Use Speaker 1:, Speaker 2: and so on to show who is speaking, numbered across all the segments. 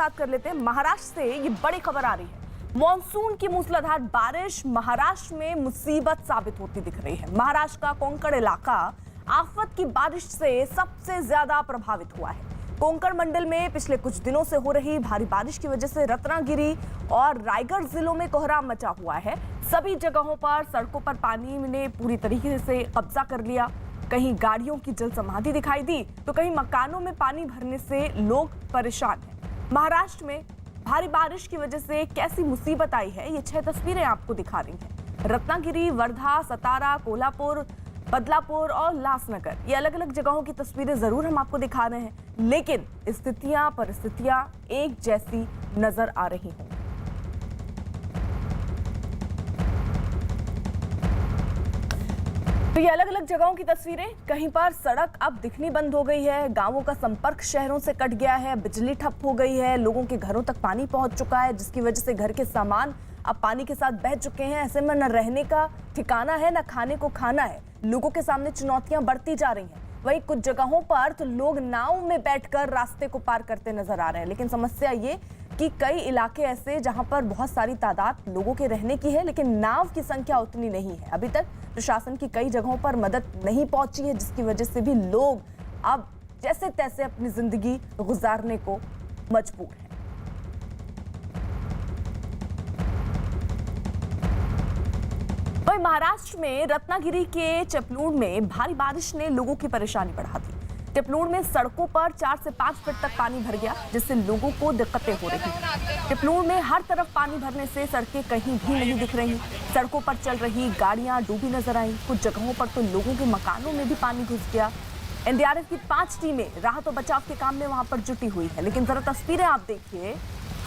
Speaker 1: साथ कर लेते हैं। महाराष्ट्र से ये बड़ी खबर आ रही है। मॉनसून की मूसलाधार बारिश महाराष्ट्र में मुसीबत साबित होती दिख रही है। महाराष्ट्र का कोंकण इलाका आफत की बारिश से सबसे ज्यादा प्रभावित हुआ है। कोंकण मंडल में पिछले कुछ दिनों से हो रही भारी बारिश की वजह से रत्नागिरी और रायगढ़ जिलों में कोहराम मचा हुआ है। सभी जगहों पर सड़कों पर पानी ने पूरी तरीके से कब्जा कर लिया। कहीं गाड़ियों की जल समाधि दिखाई दी तो कहीं मकानों में पानी भरने से लोग परेशान हैं। महाराष्ट्र में भारी बारिश की वजह से कैसी मुसीबत आई है, ये 6 तस्वीरें आपको दिखा रही हैं। रत्नागिरी, वर्धा, सतारा, कोल्हापुर, बदलापुर और उल्लासनगर, ये अलग अलग जगहों की तस्वीरें जरूर हम आपको दिखा रहे हैं, लेकिन परिस्थितियां एक जैसी नजर आ रही हैं। तो ये अलग अलग जगहों की तस्वीरें। कहीं पर सड़क अब दिखनी बंद हो गई है, गांवों का संपर्क शहरों से कट गया है, बिजली ठप हो गई है, लोगों के घरों तक पानी पहुंच चुका है, जिसकी वजह से घर के सामान अब पानी के साथ बह चुके हैं। ऐसे में न रहने का ठिकाना है, न खाने को खाना है। लोगों के सामने चुनौतियां बढ़ती जा रही हैं। वहीं कुछ जगहों पर तो लोग नाव में बैठकर रास्ते को पार करते नजर आ रहे हैं। लेकिन समस्या ये कि कई इलाके ऐसे जहां पर बहुत सारी तादाद लोगों के रहने की है, लेकिन नाव की संख्या उतनी नहीं है। अभी तक प्रशासन की कई जगहों पर मदद नहीं पहुंची है, जिसकी वजह से भी लोग अब जैसे तैसे अपनी जिंदगी गुजारने को मजबूर हैं। वहीं महाराष्ट्र में रत्नागिरी के चपलूण में भारी बारिश ने लोगों की परेशानी बढ़ा दी। टिपलूण में सड़कों पर 4 से 5 फीट तक पानी भर गया, जिससे लोगों को दिक्कतें हो रही हैं। टिपलूण में हर तरफ पानी भरने से सड़कें कहीं भी नहीं दिख रही। सड़कों पर चल रही गाड़ियां डूबी नजर आई। कुछ जगहों पर तो लोगों के मकानों में भी पानी घुस गया। एनडीआरएफ की 5 टीमें राहत और बचाव के काम में वहां पर जुटी हुई है। लेकिन जरा तस्वीरें आप देखिए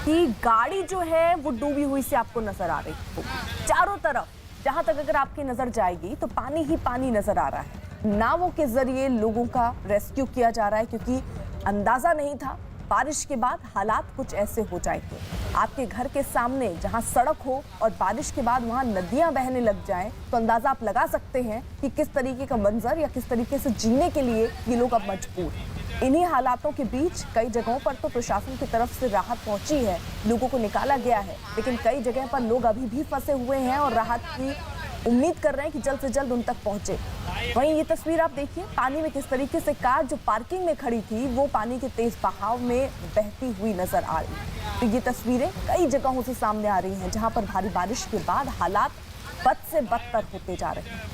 Speaker 1: कि गाड़ी जो है वो डूबी हुई से आपको नजर आ रही है। चारों तरफ जहां तक अगर आपकी नजर जाएगी तो पानी ही पानी नजर आ रहा है। नावों के जरिए लोगों का रेस्क्यू किया जा रहा है, क्योंकि अंदाजा नहीं था बारिश के बाद हालात कुछ ऐसे हो जाएंगे। आपके घर के सामने जहां सड़क हो और बारिश के बाद वहां नदियां बहने लग जाएं, तो अंदाजा आप लगा सकते हैं कि किस तरीके का मंजर या किस तरीके से जीने के लिए ये लोग अब मजबूर हैं। इन्हीं हालातों के बीच कई जगहों पर तो प्रशासन की तरफ से राहत पहुंची है, लोगों को निकाला गया है, लेकिन कई जगह पर लोग अभी भी फंसे हुए हैं और राहत की उम्मीद कर रहे हैं कि जल्द से जल्द उन तक पहुंचे। वहीं ये तस्वीर आप देखिए, पानी में किस तरीके से कार जो पार्किंग में खड़ी थी वो पानी के तेज बहाव में बहती हुई नजर आ रही है। तो ये तस्वीरें कई जगहों से सामने आ रही हैं, जहां पर भारी बारिश के बाद हालात बद से बदतर होते जा रहे हैं।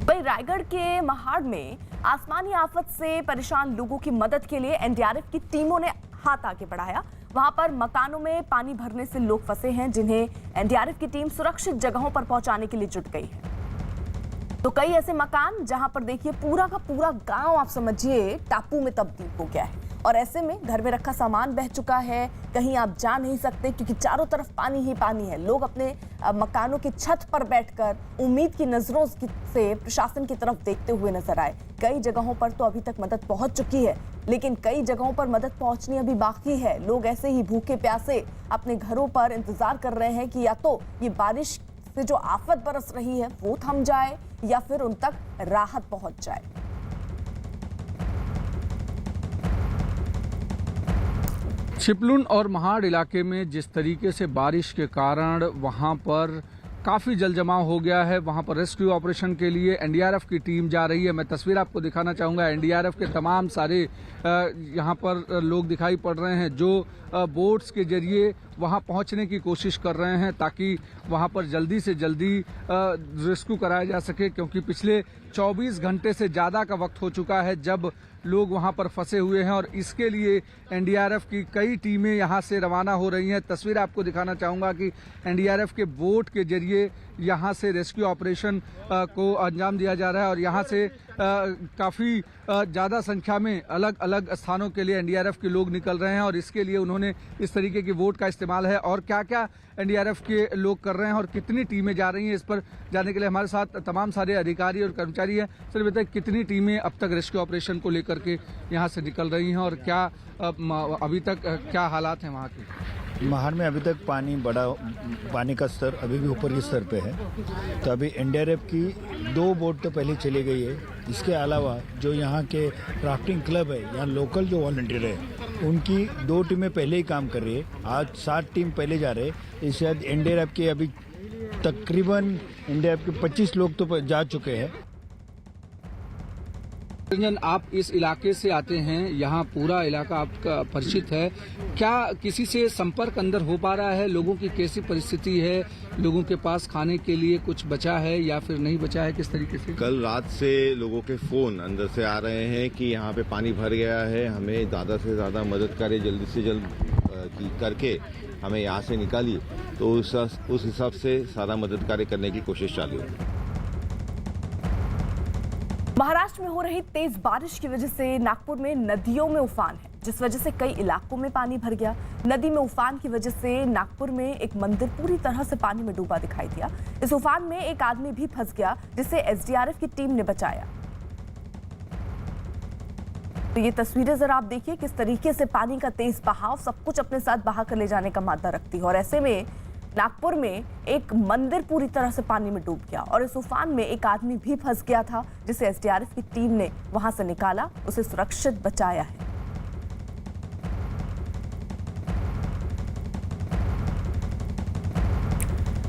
Speaker 1: वहीं रायगढ़ के महाड़ में आसमानी आफत से परेशान लोगों की मदद के लिए एनडीआरएफ की टीमों ने हाथ आगे बढ़ाया। वहां पर मकानों में पानी भरने से लोग फंसे हैं, जिन्हें एनडीआरएफ की टीम सुरक्षित जगहों पर पहुंचाने के लिए जुट गई है। तो कई ऐसे मकान जहां पर देखिए पूरा का पूरा गांव आप समझिए टापू में तब्दील हो गया है, और ऐसे में घर में रखा सामान बह चुका है, कहीं आप जा नहीं सकते क्योंकि चारों तरफ पानी ही पानी है। लोग अपने मकानों की छत पर बैठकर उम्मीद की नजरों से प्रशासन की तरफ देखते हुए नजर आए। कई जगहों पर तो अभी तक मदद पहुंच चुकी है, लेकिन कई जगहों पर मदद पहुंचनी अभी बाकी है। लोग ऐसे ही भूखे प्यासे अपने घरों पर इंतजार कर रहे हैं कि या तो ये बारिश से जो आफत बरस रही है वो थम जाए या फिर उन तक राहत पहुंच जाए।
Speaker 2: चिपलूण और महाड़ इलाके में जिस तरीके से बारिश के कारण वहां पर काफ़ी जल जमाव हो गया है, वहां पर रेस्क्यू ऑपरेशन के लिए एनडीआरएफ की टीम जा रही है। मैं तस्वीर आपको दिखाना चाहूँगा। एनडीआरएफ के तमाम सारे यहां पर लोग दिखाई पड़ रहे हैं जो बोट्स के जरिए वहां पहुंचने की कोशिश कर रहे हैं, ताकि वहां पर जल्दी से जल्दी रेस्क्यू कराया जा सके, क्योंकि पिछले 24 घंटे से ज़्यादा का वक्त हो चुका है जब लोग वहां पर फंसे हुए हैं, और इसके लिए एनडीआरएफ की कई टीमें यहां से रवाना हो रही हैं। तस्वीर आपको दिखाना चाहूँगा कि एनडीआरएफ के बोट के जरिए यहां से रेस्क्यू ऑपरेशन को अंजाम दिया जा रहा है, और यहां से काफ़ी ज़्यादा संख्या में अलग अलग स्थानों के लिए एनडीआरएफ के लोग निकल रहे हैं, और इसके लिए उन्होंने इस तरीके की बोट का इस्तेमाल है। और क्या क्या एनडीआरएफ के लोग कर रहे हैं और कितनी टीमें जा रही हैं, इस पर जाने के लिए हमारे साथ तमाम सारे अधिकारी और कर्मचारी हैं। सर बताइए, कितनी टीमें अब तक रेस्क्यू ऑपरेशन को लेकर के यहाँ से निकल रही हैं और क्या अभी तक क्या हालात हैं वहाँ के?
Speaker 3: महाड़ में अभी तक पानी का स्तर अभी भी ऊपर के स्तर पे है। तो अभी एनडीआरएफ की 2 बोट तो पहले चली गई है। इसके अलावा जो यहाँ के राफ्टिंग क्लब है, यहाँ लोकल जो वॉलंटियर है, उनकी 2 टीमें पहले ही काम कर रही है। आज 7 टीम पहले जा रहे हैं। इसके बाद एनडीआरएफ के अभी तकरीबन एनडीआरएफ के 25 लोग तो जा चुके हैं।
Speaker 2: रंजन, आप इस इलाके से आते हैं, यहाँ पूरा इलाका आपका परिचित है। क्या किसी से संपर्क अंदर हो पा रहा है? लोगों की कैसी परिस्थिति है? लोगों के पास खाने के लिए कुछ बचा है या फिर नहीं बचा है? किस तरीके से?
Speaker 4: कल रात से लोगों के फोन अंदर से आ रहे हैं कि यहाँ पे पानी भर गया है, हमें ज़्यादा से ज़्यादा मदद करें, जल्दी से जल्द करके हमें यहाँ से निकालिए। तो उस हिसाब से सारा मदद कार्य करने की कोशिश चालू है।
Speaker 1: महाराष्ट्र में हो रही तेज बारिश की वजह से नागपुर में नदियों में उफान है, जिस वजह से कई इलाकों में पानी भर गया। नदी में उफान की वजह से नागपुर में एक मंदिर पूरी तरह से पानी में डूबा दिखाई दिया। इस उफान में एक आदमी भी फंस गया, जिसे एसडीआरएफ की टीम ने बचाया। तो ये तस्वीरें जरा आप देखिए, किस तरीके से पानी का तेज बहाव सब कुछ अपने साथ बहा कर ले जाने का मादा रखती है। और ऐसे में नागपुर में एक मंदिर पूरी तरह से पानी में डूब गया और इस उफान में एक आदमी भी फंस गया था, जिसे एसडीआरएफ की टीम ने वहां से निकाला, उसे सुरक्षित बचाया है।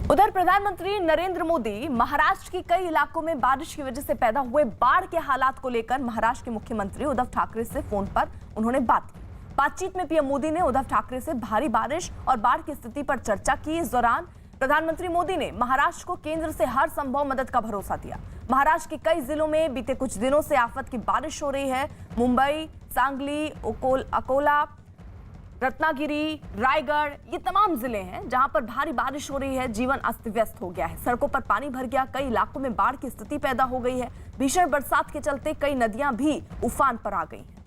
Speaker 1: उधर प्रधानमंत्री नरेंद्र मोदी महाराष्ट्र के कई इलाकों में बारिश की वजह से पैदा हुए बाढ़ के हालात को लेकर महाराष्ट्र के मुख्यमंत्री उद्धव ठाकरे से फोन पर उन्होंने बात की। बातचीत में पीएम मोदी ने उद्धव ठाकरे से भारी बारिश और बाढ़ की स्थिति पर चर्चा की। इस दौरान प्रधानमंत्री मोदी ने महाराष्ट्र को केंद्र से हर संभव मदद का भरोसा दिया। महाराष्ट्र के कई जिलों में बीते कुछ दिनों से आफत की बारिश हो रही है। मुंबई, सांगली, अकोला, रत्नागिरी, रायगढ़, ये तमाम जिले हैं जहां पर भारी बारिश हो रही है। जीवन अस्त व्यस्त हो गया है, सड़कों पर पानी भर गया, कई इलाकों में बाढ़ की स्थिति पैदा हो गई है। भीषण बरसात के चलते कई नदियां भी उफान पर आ गई हैं।